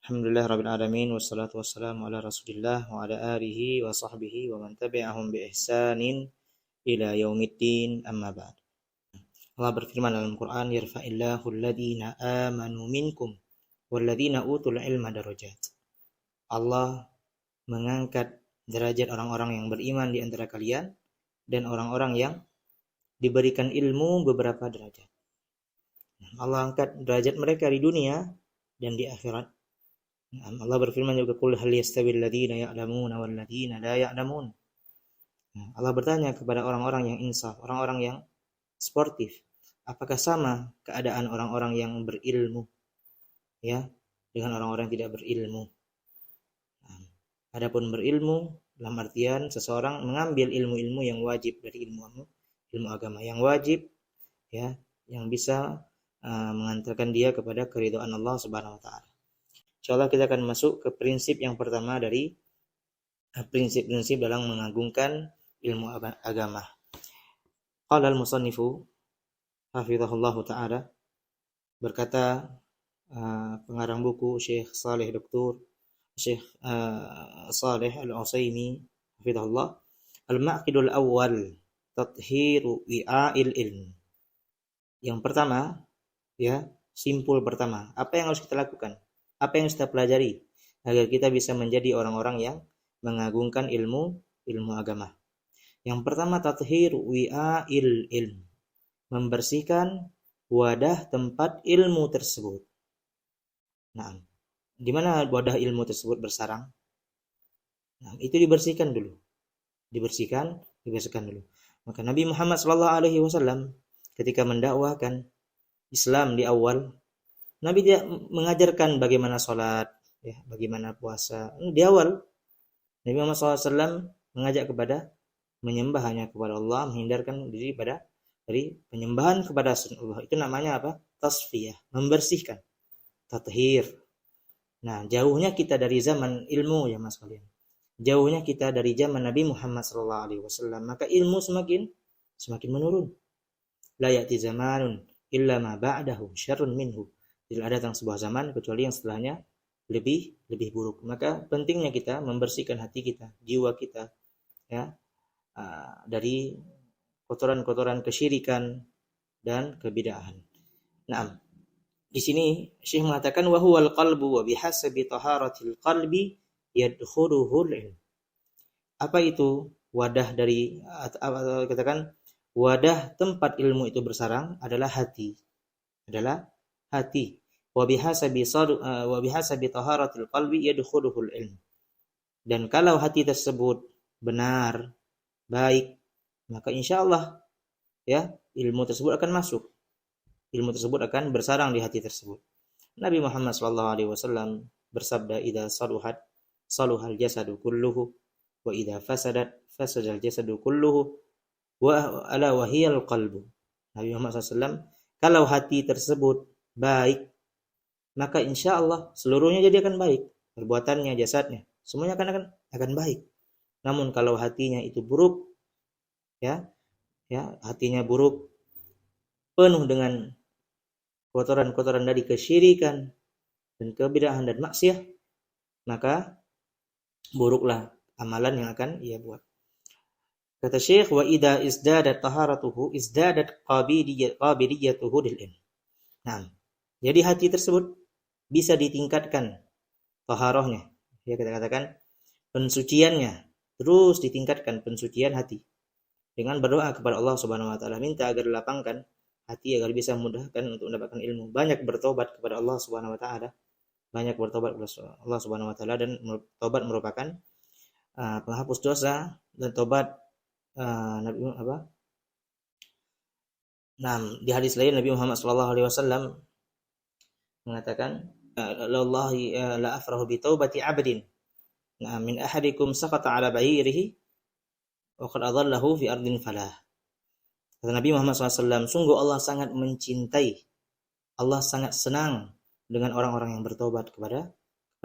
Alhamdulillah rabbil alamin wassalatu wassalamu ala Rasulillah wa ala alihi wa sahbihi wa man tabi'ahum bi ihsanin ila yaumiddin amma ba'd. Allah berfirman dalam Quran, yarfa'illahu alladhina amanu minkum walladhina utul ilma darajat. Allah mengangkat derajat orang-orang yang beriman di antara kalian dan orang-orang yang diberikan ilmu beberapa derajat. Allah angkat derajat mereka di dunia dan di akhirat. Allah berfirman juga, qul hal yastawil ladzina ya'lamuna wal ladzina la ya'lamun. Allah bertanya kepada orang-orang yang insaf, orang-orang yang sportif, apakah sama keadaan orang-orang yang berilmu ya dengan orang-orang yang tidak berilmu? Adapun berilmu dalam artian seseorang mengambil ilmu-ilmu yang wajib dari ilmu agama yang wajib ya, yang bisa mengantarkan dia kepada keridhaan Allah Subhanahu wa taala. Insyaallah kita akan masuk ke prinsip yang pertama dari prinsip-prinsip dalam mengagungkan ilmu agama. Qala al-musannifu hafizahullahu taala, berkata pengarang buku Syekh Saleh Dr. Syekh Saleh Al-Utsaimin hafizahullah, al-maqidul awwal tathiru wi'a'il ilm. Yang pertama ya, simpul pertama, apa yang harus kita lakukan? Apa yang kita pelajari agar kita bisa menjadi orang-orang yang mengagungkan ilmu agama? Yang pertama, tathhir wi'a'il ilm, membersihkan wadah tempat ilmu tersebut. Nah, di mana wadah ilmu tersebut bersarang? Nah, itu dibersihkan dulu. Dibersihkan dulu. Maka Nabi Muhammad SAW ketika mendakwahkan Islam di awal, Nabi tidak mengajarkan bagaimana sholat, ya, bagaimana puasa. Di awal, Nabi Muhammad SAW mengajak kepada menyembah hanya kepada Allah, menghindarkan diri dari penyembahan kepada selain Allah. Itu namanya apa? Tasfiyah, membersihkan, tathhir. Nah, jauhnya kita dari zaman ilmu ya Mas kalian. Jauhnya kita dari zaman Nabi Muhammad SAW, maka ilmu semakin menurun. La ya'ti zamanun illa ma ba'dahu syarrun minhu. Tidak ada datang sebuah zaman kecuali yang setelahnya lebih buruk. Maka pentingnya kita membersihkan hati kita, jiwa kita ya, dari kotoran-kotoran kesyirikan dan kebid'ahan. Nah, di sini Syekh mengatakan wa huwal qalbu wa bihasabi taharatil qalbi yadkhuluhul ilm. Apa itu wadah dari, katakan wadah tempat ilmu itu bersarang adalah hati. Wa bihasabi taharatil qalbi yadkhuluhul ilm. Dan kalau hati tersebut benar, baik, maka insyaallah ya, ilmu tersebut akan masuk. Ilmu tersebut akan bersarang di hati tersebut. Nabi Muhammad SAW bersabda, idza saluhal jasadu kulluhu wa idza fasadal jasadu kulluhu wa ala wahiyal qalbu. Nabi Muhammad SAW, kalau hati tersebut baik, maka insya Allah seluruhnya jadi akan baik. Perbuatannya, jasadnya, semuanya akan baik. Namun kalau hatinya itu buruk, ya hatinya buruk, penuh dengan kotoran-kotoran dari kesyirikan dan kebid'ahan dan maksiat, maka buruklah amalan yang akan ia buat. Kata Syekh, wa idza izdadat taharatuhu izdadat qabiliyatuhu lil ilm. Nah, jadi hati tersebut bisa ditingkatkan taharahnya. Ya, kita katakan pensuciannya, terus ditingkatkan pensucian hati dengan berdoa kepada Allah Subhanahu wa taala, minta agar dilapangkan hati agar bisa memudahkan untuk mendapatkan ilmu. Banyak bertobat kepada Allah Subhanahu wa taala. Banyak bertobat kepada Allah Subhanahu wa taala, dan tobat merupakan penghapus dosa, dan tobat di hadis lain Nabi Muhammad SAW mengatakan, lallahi la afrahu bi taubati 'abdin min ahadikum saqata 'ala ba'irihi wa qad adallahu fi ardin falah. Kata Nabi Muhammad SAW, sungguh Allah sangat mencintai, Allah sangat senang dengan orang-orang yang bertobat kepada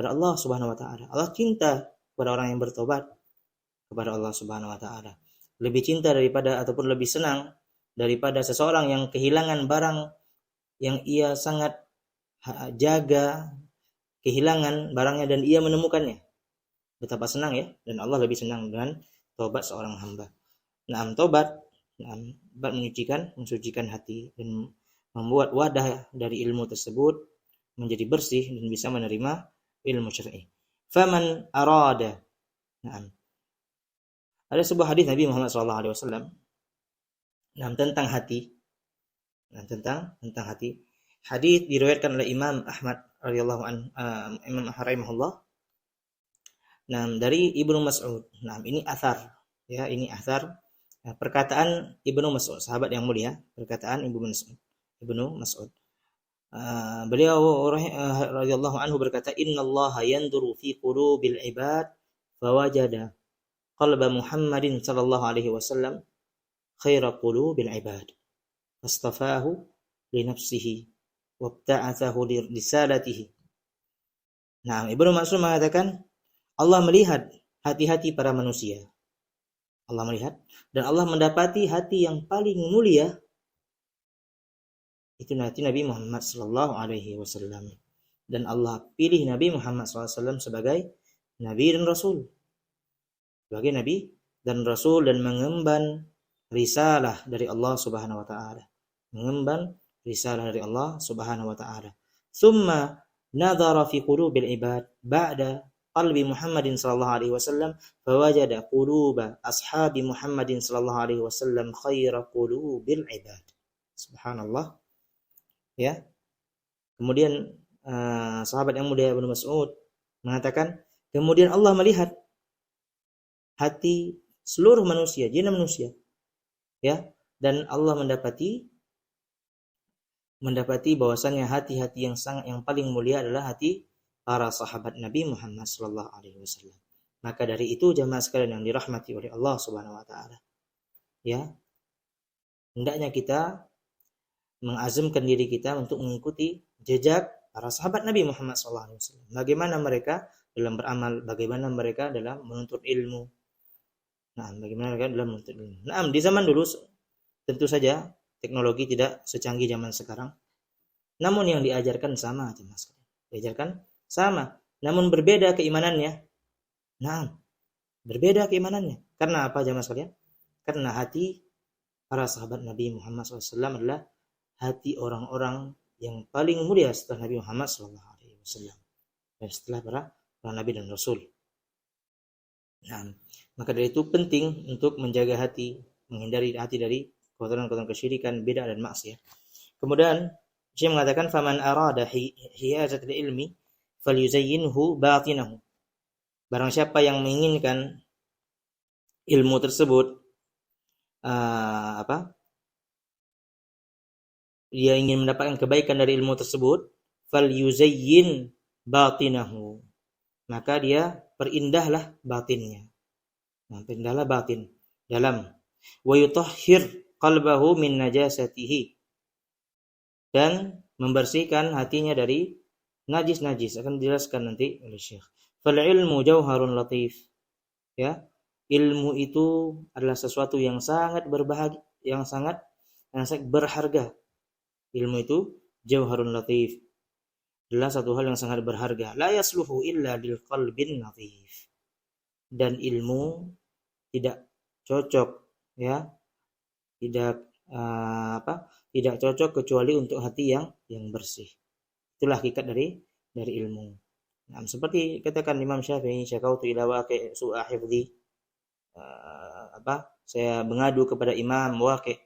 Allah Subhanahu wa taala. Allah cinta kepada orang yang bertobat kepada Allah Subhanahu wa taala. Lebih cinta daripada, ataupun lebih senang daripada seseorang yang kehilangan barang yang ia sangat jaga, kehilangan barangnya dan ia menemukannya. Betapa senang ya, dan Allah lebih senang dengan taubat seorang hamba. Taubat mensucikan hati dan membuat wadah dari ilmu tersebut menjadi bersih dan bisa menerima ilmu syar'i. Faman arada. Ada sebuah hadis Nabi Muhammad SAW tentang hati. Tentang hati. Hadis diriwayatkan oleh Imam Ahmad radhiyallahu anhu, Imam rahimahullah. Dari Ibnu Mas'ud. Ini athar, ya, ini athar. Perkataan Ibnu Mas'ud, sahabat yang mulia, perkataan Ibnu Mas'ud. Beliau radhiyallahu anhu berkata, "Innallaha yanduru fi qulubil ibad fawajada qalba Muhammadin sallallahu alaihi wasallam khaira qulubil ibad fastafahu li nafsihi wabta'athahu li risalatihi." Ibnu Mas'ud mengatakan Allah melihat hati-hati para manusia. Allah melihat dan Allah mendapati hati yang paling mulia itu hati Nabi Muhammad sallallahu alaihi wasallam. Dan Allah pilih Nabi Muhammad sallallahu alaihi wasallam sebagai nabi dan rasul. Sebagai nabi dan rasul dan mengemban risalah dari Allah Subhanahu wa taala. Mengemban risalah dari Allah Subhanahu wa taala. Tsumma nadhara fi qulubil ibad ba'da qalbi Muhammadin sallallahu alaihi wasallam fawajada quluba ashabi Muhammadin sallallahu alaihi wasallam khaira qulubil ibad. Subhanallah. Ya. Kemudian sahabat yang mulia Ibnu Mas'ud mengatakan, kemudian Allah melihat hati seluruh manusia, jin dan manusia. Ya, dan Allah mendapati bahwasannya hati-hati yang paling mulia adalah hati para sahabat Nabi Muhammad sallallahu alaihi wasallam. Maka dari itu jemaah sekalian yang dirahmati oleh Allah Subhanahu wa taala, ya, hendaknya kita mengazamkan diri kita untuk mengikuti jejak para sahabat Nabi Muhammad sallallahu alaihi wasallam. Bagaimana mereka dalam beramal, bagaimana mereka dalam menuntut ilmu. Bagaimana mereka dalam menuntut ilmu. Di zaman dulu tentu saja teknologi tidak secanggih zaman sekarang. Namun yang diajarkan sama, jemaah sekalian. Diajarkan sama, namun berbeda keimanannya. Berbeda keimanannya. Karena apa, jemaah sekalian? Karena hati para sahabat Nabi Muhammad SAW adalah hati orang-orang yang paling mulia setelah Nabi Muhammad SAW dan setelah para Nabi dan Rasul. Maka dari itu penting untuk menjaga hati, menghindari hati dari kotoran-kotoran kesyirikan, bid'ah dan maksiat. Kemudian Syekh mengatakan, faman arada hiyazatul ilmi falyuzayyinhu batinahu. Barang siapa yang menginginkan ilmu tersebut, dia ingin mendapatkan kebaikan dari ilmu tersebut, falyuzayyin batinahu. Maka dia perindahlah batinnya. Perindahlah batin dalam. Wa yutahhir qalbahu min najasatihi. Dan membersihkan hatinya dari najis-najis. Akan dijelaskan nanti oleh Syekh. Fal ilmu jauharun latif. Ya, ilmu itu adalah sesuatu yang sangat berbahagia, yang sangat berharga. Ilmu itu jauharun latif. Adalah satu hal yang sangat berharga. La yasluhu illa lil qalbin latif. Dan ilmu tidak cocok, ya. Tidak cocok kecuali untuk hati yang bersih. Itulah hakikat dari ilmu. Seperti katakan Imam Syafi'i, syakautu ila waqi' su'a hifdhi. Saya mengadu kepada Imam Waqi'.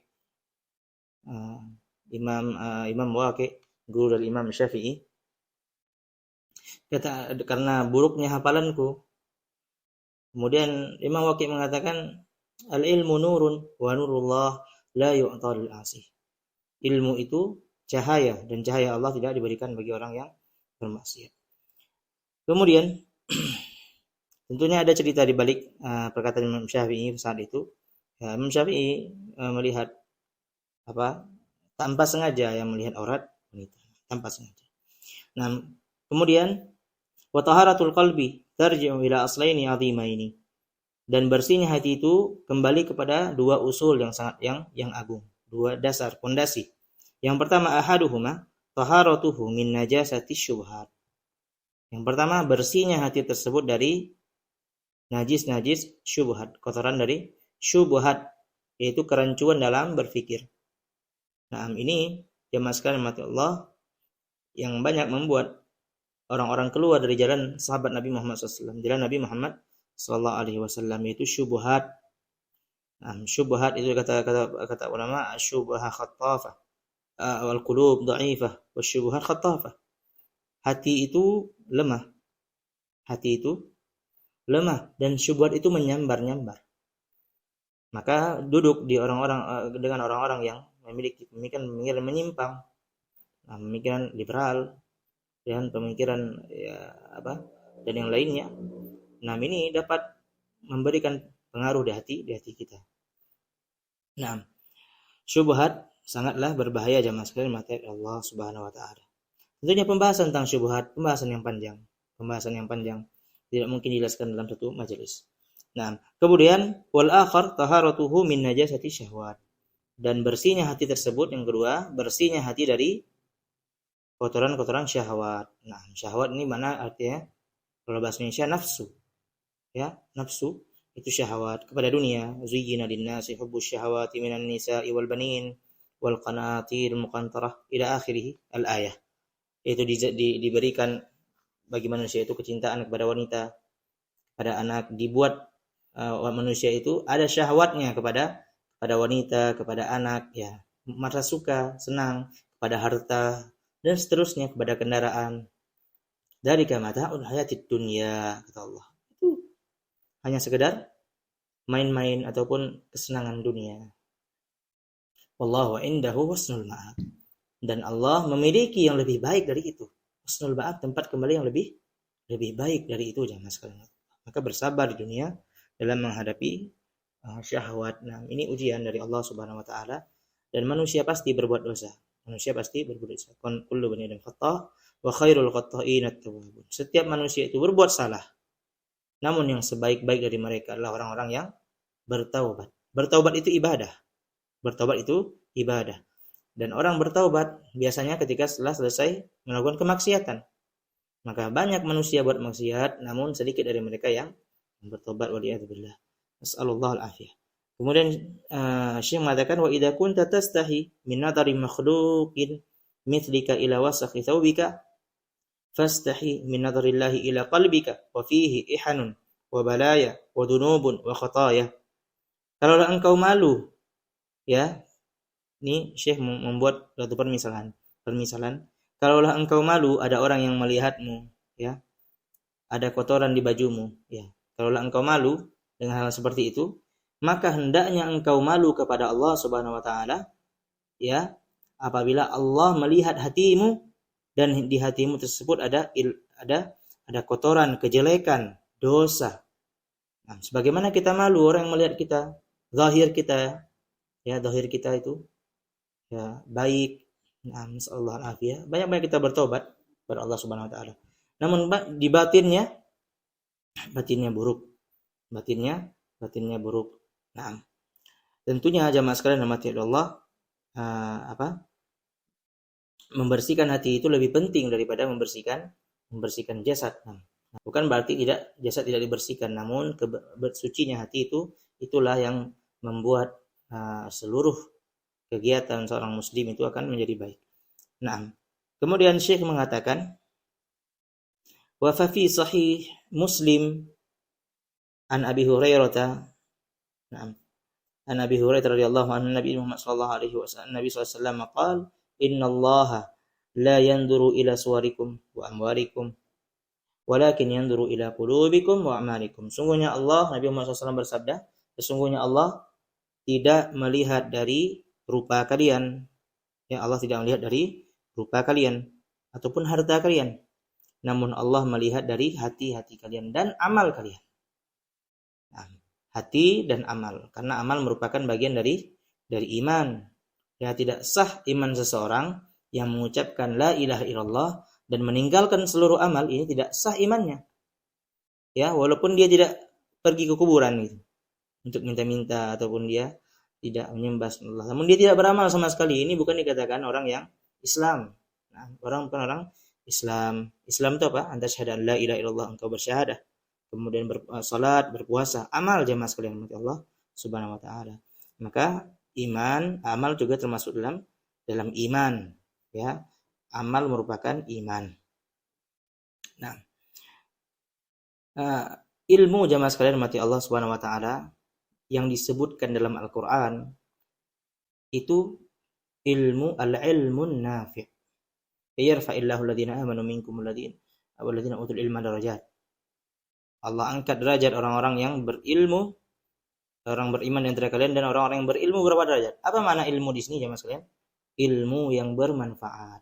Imam Waqi', guru dari Imam Syafi'i. Karena buruknya hafalanku. Kemudian Imam Waqi' mengatakan, al-ilmu nurun wa nurullah la yu'ta lil 'asi. Ilmu itu cahaya dan cahaya Allah tidak diberikan bagi orang yang bermaksiat. Kemudian tentunya ada cerita di balik perkataan Imam Syafi'i saat itu. Imam Syafi'i melihat tanpa sengaja yang melihat aurat wanita, tanpa sengaja. Kemudian wa taharatul qalbi tarji'u ila aslaini 'azimaini. Dan bersihnya hati itu kembali kepada dua usul yang sangat yang agung, dua dasar, pondasi. Yang pertama, ahaduhuma taharatuhu min najasati syubhat. Yang pertama, bersihnya hati tersebut dari najis-najis syubhat, kotoran dari syubhat, yaitu kerancuan dalam berfikir. Nah, ini jemaah sekalian mati Allah yang banyak membuat orang-orang keluar dari jalan sahabat Nabi Muhammad SAW, jalan Nabi Muhammad SAW, yaitu syubhat. Nah, syubhat itu kata ulama, syubhat khattafah, wal qulub dha'ifah, wasyubhat khattafah. Hati itu lemah. Hati itu lemah dan syubhat itu menyambar-nyambar. Maka duduk di dengan orang-orang yang memiliki pemikiran menyimpang, pemikiran liberal dan pemikiran dan yang lainnya. Nah, ini dapat memberikan pengaruh di hati kita. Nah, syubhat sangatlah berbahaya jemaah sekalian mati Allah Subhanahu wa taala. Tentunya pembahasan tentang syubhat, pembahasan yang panjang. Tidak mungkin dijelaskan dalam satu majelis. Nah, kemudian wal akhar taharatuhu min najasati syahwat. Dan bersihnya hati tersebut, yang kedua, bersihnya hati dari kotoran-kotoran syahwat. Nah, syahwat ini mana artinya? Kalau bahasa Indonesia nafsu. Ya, nafsu itu syahwat kepada dunia. Zuyyina lin-nasi hubbus syahawati minan nisa'i wal banin wal qanatir muqantarah ila akhirih al-ayah. Itu diberikan bagi manusia itu kecintaan kepada wanita, pada anak, dibuat manusia itu ada syahwatnya kepada wanita, kepada anak, ya, merasa suka, senang kepada harta dan seterusnya, kepada kendaraan. Dari mata'ul hayatid dunya, kata Allah. Itu hanya sekedar main-main ataupun kesenangan dunia. Wallahu indahu husnul ma'ab. Dan Allah memiliki yang lebih baik dari itu. Husnul ma'ab, tempat kembali yang lebih baik dari itu, jemaah sekalian. Maka bersabar di dunia dalam menghadapi syahwat. Nah, ini ujian dari Allah Subhanahu wa taala, dan manusia pasti berbuat dosa. Kullu bani adam khata' wa khairul khata'in at-tawwabun. Setiap manusia itu berbuat salah. Namun yang sebaik-baik dari mereka adalah orang-orang yang bertaubat. Bertaubat itu ibadah. Dan orang bertaubat biasanya ketika setelah selesai melakukan kemaksiatan. Maka banyak manusia buat maksiat, namun sedikit dari mereka yang bertobat, waliyadzubillah. Nas'alullah al-afiyah. Kemudian Syekh mengatakan, wa idza kunta tastahi min nadari makhluqin mithlika ila wasakhi thawbika fastahi min nadarillahi ila qalbika wa fihi ihanun wa balaya wa dunubun wa khataya. Kalaulah engkau malu, ya, ini Syekh membuat suatu permisalan. Kalaulah engkau malu ada orang yang melihatmu, ya, ada kotoran di bajumu, ya. Kalaulah engkau malu dengan hal seperti itu, maka hendaknya engkau malu kepada Allah Subhanahu wa taala, ya, apabila Allah melihat hatimu dan di hatimu tersebut ada kotoran, kejelekan, dosa. Nah, sebagaimana kita malu orang yang melihat kita, zahir kita, ya, zahir kita itu, ya, baik. Nah, nasallahu alafiyah. Banyak-banyak kita bertobat kepada Allah Subhanahu wa taala. Namun di batinnya buruk. Batinnya buruk. Nah, tentunya jamaah sekalian rahmati Allah, membersihkan hati itu lebih penting daripada membersihkan jasad. Nah, bukan berarti jasad tidak dibersihkan, namun sucinya hati itulah yang membuat seluruh kegiatan seorang muslim itu akan menjadi baik. Nah, kemudian Syekh mengatakan, wa fa fi sahih Muslim an Abi Hurairah, an Abi Hurairah radhiyallahu anhu, Nabi Muhammad sallallahu alaihi wasallam qala, innallaha la yanzuru ila suwarikum wa amwalikum walakin yanzuru ila qulubikum wa a'malikum. Sungguhnya Allah, Nabi Muhammad SAW bersabda, sesungguhnya Allah tidak melihat dari rupa kalian, ya, Allah tidak melihat dari rupa kalian ataupun harta kalian, namun Allah melihat dari hati-hati kalian dan amal kalian. Nah, hati dan amal, karena amal merupakan bagian dari iman. Ya, tidak sah iman seseorang yang mengucapkan la ilaha illallah dan meninggalkan seluruh amal, ini tidak sah imannya. Ya, walaupun dia tidak pergi ke kuburan gitu untuk minta-minta ataupun dia tidak menyembah Allah, namun dia tidak beramal sama sekali, ini bukan dikatakan orang yang Islam. Nah, bukan orang Islam. Islam itu apa? Anta syahada la ilaha illallah, engkau bersyahadah. Kemudian salat, berpuasa, amal jemaah sekalian rahmati Allah Subhanahu wa taala. Maka iman, amal juga termasuk dalam iman, ya. Amal merupakan iman. Nah, ilmu jemaah sekalian rahmati Allah Subhanahu wa taala yang disebutkan dalam Al-Qur'an itu ilmu al-ilmun nafi'. Yarfa'illahu alladhina amanu minkum walladzina utul ilma darajat. Allah angkat derajat orang-orang yang berilmu, orang beriman di antara kalian, dan orang-orang yang berilmu berapa derajat. Apa makna ilmu di sini jemaah sekalian? Ilmu yang bermanfaat.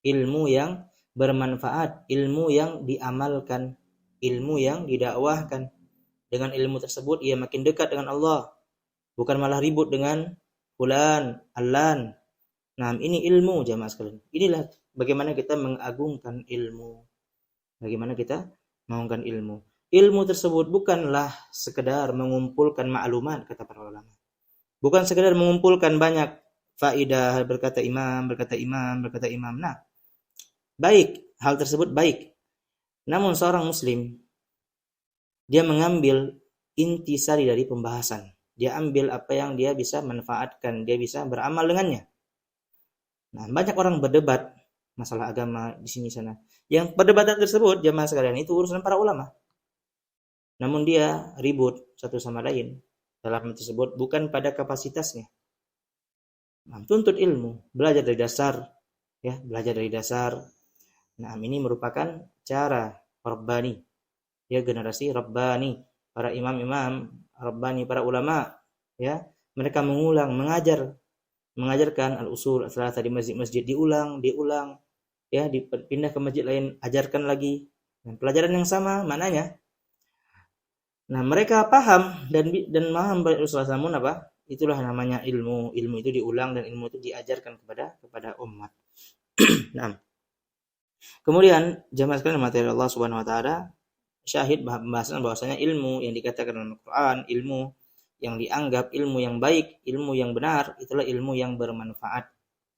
Ilmu yang bermanfaat, ilmu yang diamalkan, ilmu yang didakwahkan. Dengan ilmu tersebut ia makin dekat dengan Allah, bukan malah ribut dengan fulan, allan. Nah, ini ilmu jemaah sekalian. Inilah bagaimana kita mengagungkan ilmu. Bagaimana kita mengagungkan ilmu. Ilmu tersebut bukanlah sekedar mengumpulkan maklumat, kata para ulama. Bukan sekedar mengumpulkan banyak faidah, berkata imam. Nah, baik, hal tersebut baik. Namun seorang muslim, dia mengambil intisari dari pembahasan. Dia ambil apa yang dia bisa manfaatkan, dia bisa beramal dengannya. Nah, banyak orang berdebat masalah agama di sini sana. Yang perdebatan tersebut jemaah sekalian itu urusan para ulama. Namun dia ribut satu sama lain dalam tersebut bukan pada kapasitasnya. Nah, tuntut ilmu, belajar dari dasar, ya, belajar dari dasar. Nah, ini merupakan cara Rabbani, ya, generasi Rabbani, para imam-imam Rabbani, para ulama, ya, mereka mengulang, mengajarkan al-usul as-salasah di masjid-masjid, diulang, ya, dipindah ke masjid lain, ajarkan lagi. Dan pelajaran yang sama maknanya. Nah, mereka paham dan paham Rasulullah SAW apa? Itulah namanya ilmu. Ilmu itu diulang dan ilmu itu diajarkan kepada umat. Nah, kemudian jemaah sekalian materi Allah Subhanahu wa taala syahid pembahasan bahwasanya ilmu yang dikatakan dalam Al-Qur'an, ilmu yang dianggap ilmu yang baik, ilmu yang benar, itulah ilmu yang bermanfaat.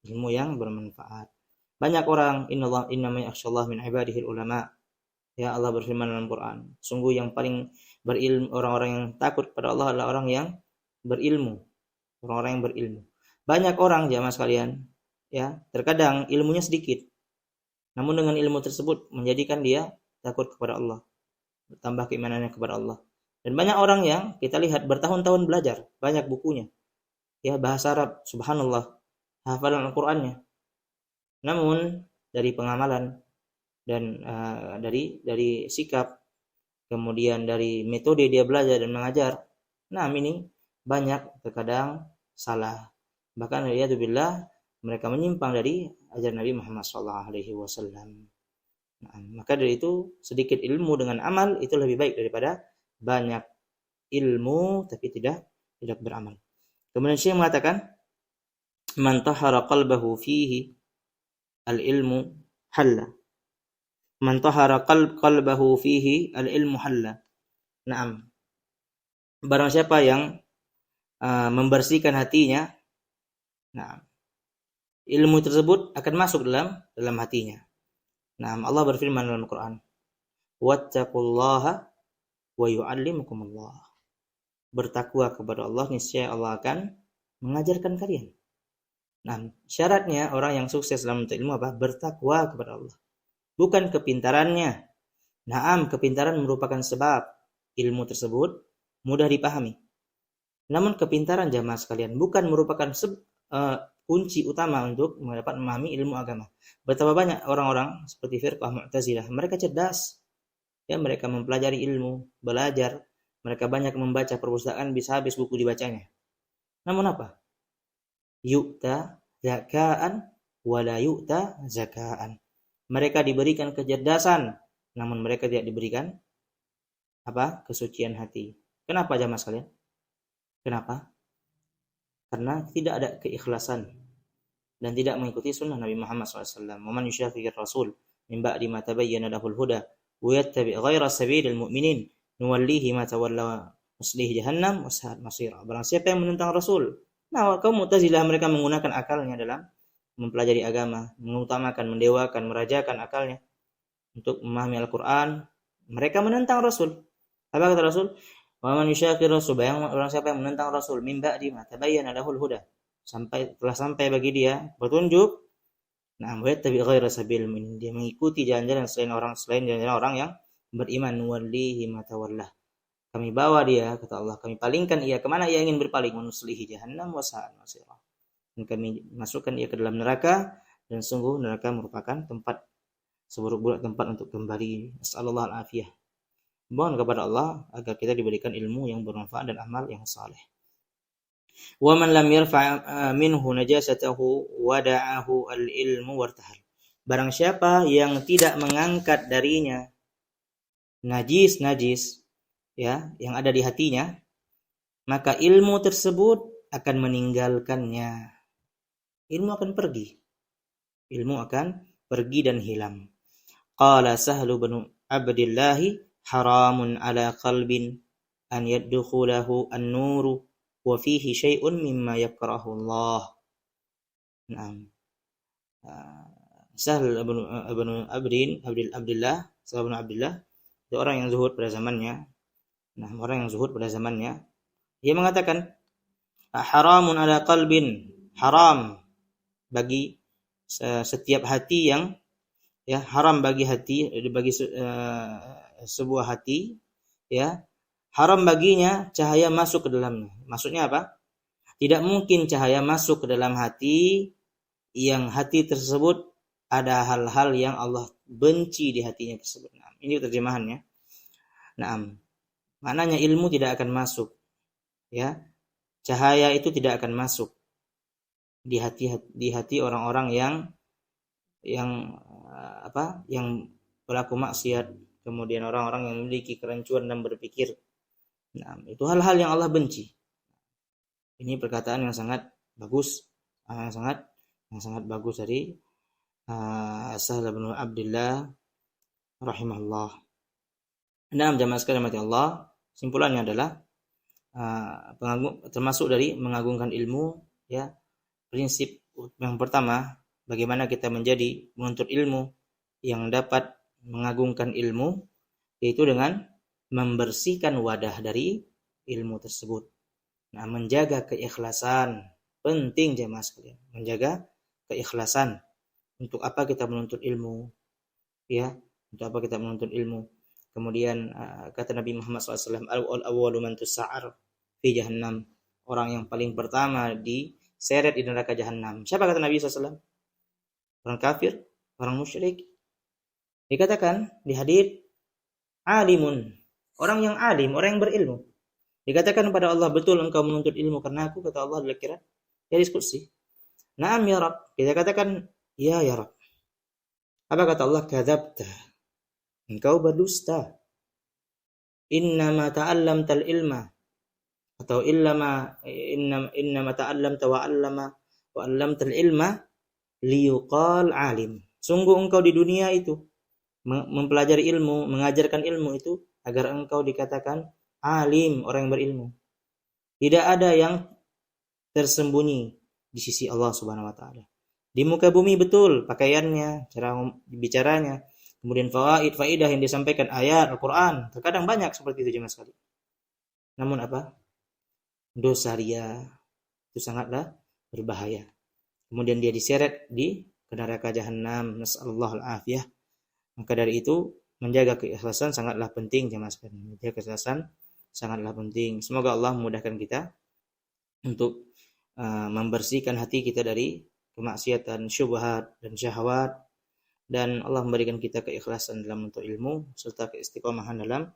Ilmu yang bermanfaat. Banyak orang innama yakhshallah min ibadihi ulama. Ya, Allah berfirman dalam Quran, sungguh yang paling berilmu, orang-orang yang takut kepada Allah adalah orang yang berilmu. Orang-orang yang berilmu. Banyak orang jamaah sekalian, ya, terkadang ilmunya sedikit. Namun dengan ilmu tersebut menjadikan dia takut kepada Allah, bertambah keimanannya kepada Allah. Dan banyak orang yang kita lihat bertahun-tahun belajar, banyak bukunya. Ya, bahasa Arab, subhanallah, hafalan Al-Qur'annya. Namun dari pengamalan dan dari sikap, kemudian dari metode dia belajar dan mengajar, nah ini banyak terkadang salah. Bahkan waliyadzubillah mereka menyimpang dari ajaran Nabi Muhammad SAW. Nah, maka dari itu sedikit ilmu dengan amal itu lebih baik daripada banyak ilmu tapi tidak beramal. Kemudian Syekh mengatakan, man tahara qalbahu fihi al-ilmu halla. Man tahara qalbahu fihi al-ilmu halla. Naam. Barang siapa yang membersihkan hatinya, nah, ilmu tersebut akan masuk dalam hatinya. Nah, Allah berfirman dalam Al-Quran, wattaqullaha wa yu'allimukumullah. Bertakwa kepada Allah, niscaya Allah akan mengajarkan kalian. Nah, syaratnya orang yang sukses dalam ilmu apa? Bertakwa kepada Allah. Bukan kepintarannya. Naam, kepintaran merupakan sebab ilmu tersebut mudah dipahami. Namun kepintaran jamaah sekalian bukan merupakan kunci utama untuk memahami ilmu agama. Betapa banyak orang-orang seperti firqah Mu'tazilah, mereka cerdas. Ya, mereka mempelajari ilmu, belajar, mereka banyak membaca perpustakaan, bisa habis buku dibacanya. Namun apa? Yu'ta zaka'an wa la yu'ta zaka'an. Mereka diberikan kecerdasan, namun mereka tidak diberikan apa? Kesucian hati. Kenapa jamaah sekalian? Kenapa? Karena tidak ada keikhlasan dan tidak mengikuti sunnah Nabi Muhammad SAW. Waman yushaqiqir rasul min ba'di ma tabayyana lahul huda wa yattabi' ghayra sabilil mu'minin nuwallihi ma tawalla nuslihi jahannam wa sa'at masira. Barang siapa yang menentang Rasul. Nah, kaum Mu'tazilah mereka menggunakan akalnya dalam mempelajari agama, mengutamakan, mendewakan, merajakan akalnya untuk memahami Al-Quran, mereka menentang Rasul. Apa kata Rasul? Wa man yusyaqir Rasul, orang siapa yang menentang Rasul min ba'di ma tabayyana lahul huda, telah sampai bagi dia petunjuk. Nah, tabi ghaira sabil mu'minin, dia mengikuti jalan-jalan selain jalan-jalan orang yang beriman, nuwallihi ma tawalla. Kami bawa dia, kata Allah, kami palingkan ia kemana ia ingin berpaling, nuslihi jahannam wa sa'at masira. Dan kami masukkan ia ke dalam neraka, dan sungguh neraka merupakan tempat seburuk-buruk tempat untuk kembali. Nasallallahu al-afiyah. Mohon kepada Allah agar kita diberikan ilmu yang bermanfaat dan amal yang saleh. Wa man lam yarfa' minhu najasatahu wada'ahu al-ilmu wartahal. Barang siapa yang tidak mengangkat darinya najis ya yang ada di hatinya, maka ilmu tersebut akan meninggalkannya. Ilmu akan pergi dan hilang. Qala Sahlu bin Abdillah, haramun ala qalbin an yadkhulahu an-nuru wa fihi syai'un mimma yakrahu Allah. Naam. Sahl bin Abdillah, itu orang yang zuhud pada zamannya. Nah, orang yang zuhud pada zamannya, dia mengatakan haramun ala qalbin, haram bagi setiap hati yang haram bagi sebuah hati, ya, haram baginya cahaya masuk ke dalamnya. Maksudnya apa? Tidak mungkin cahaya masuk ke dalam hati yang hati tersebut ada hal-hal yang Allah benci di hatinya tersebut. Nah, ini terjemahannya. Nah, maknanya ilmu tidak akan masuk, ya. Cahaya itu tidak akan masuk di hati orang-orang yang pelaku maksiat, kemudian orang-orang yang memiliki kerancuan dan berpikir. Nah, itu hal-hal yang Allah benci. Ini perkataan yang sangat bagus, yang sangat bagus dari Sahl bin Abdillah rahimahullah. Nah, jamaah sekalian mati Allah, simpulannya adalah termasuk dari mengagungkan ilmu, ya. Prinsip yang pertama, bagaimana kita menjadi menuntut ilmu yang dapat mengagungkan ilmu, yaitu dengan membersihkan wadah dari ilmu tersebut. Nah, menjaga keikhlasan, penting jemaah sekalian, menjaga keikhlasan. Untuk apa kita menuntut ilmu? Ya, untuk apa kita menuntut ilmu? Kemudian kata Nabi Muhammad SAW, al-awwalu man tusa'ar fi jahannam, orang yang paling pertama diseret di neraka jahannam. Siapa kata Nabi SAW? Orang kafir, orang musyrik. Dikatakan di hadits, alimun, orang yang alim, orang yang berilmu. Dikatakan kepada Allah, betul engkau menuntut ilmu karena aku, kata Allah di akhirat, ya diskusi. Naam ya Rabb, kita katakan ya Rabb. Apa kata Allah? Kadzabta, engkau berdusta. Innama ta'allamtal ilma, atau innama ta'allamta wa 'allamtal ilma liyuqal alim. Sungguh engkau di dunia itu mempelajari ilmu, mengajarkan ilmu itu agar engkau dikatakan alim, orang yang berilmu. Tidak ada yang tersembunyi di sisi Allah Subhanahu wa taala. Di muka bumi betul pakaiannya, cara bicaranya, kemudian faidah yang disampaikan, ayat Al-Qur'an, terkadang banyak seperti itu jemaah sekali. Namun apa? Dosa ria itu sangatlah berbahaya. Kemudian dia diseret di neraka jahanam, nasallallahu al-afiyah. Maka dari itu menjaga keikhlasan sangatlah penting jemaah sekalian. Menjaga keikhlasan sangatlah penting. Semoga Allah memudahkan kita untuk membersihkan hati kita dari kemaksiatan, syubhat dan syahwat, dan Allah memberikan kita keikhlasan dalam menuntut ilmu serta keistiqomahan dalam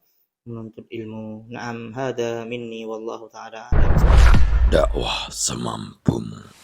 menuntut ilmu. Na'am, hada minni wallahu ta'ala a'lam. Dakwah semampumu.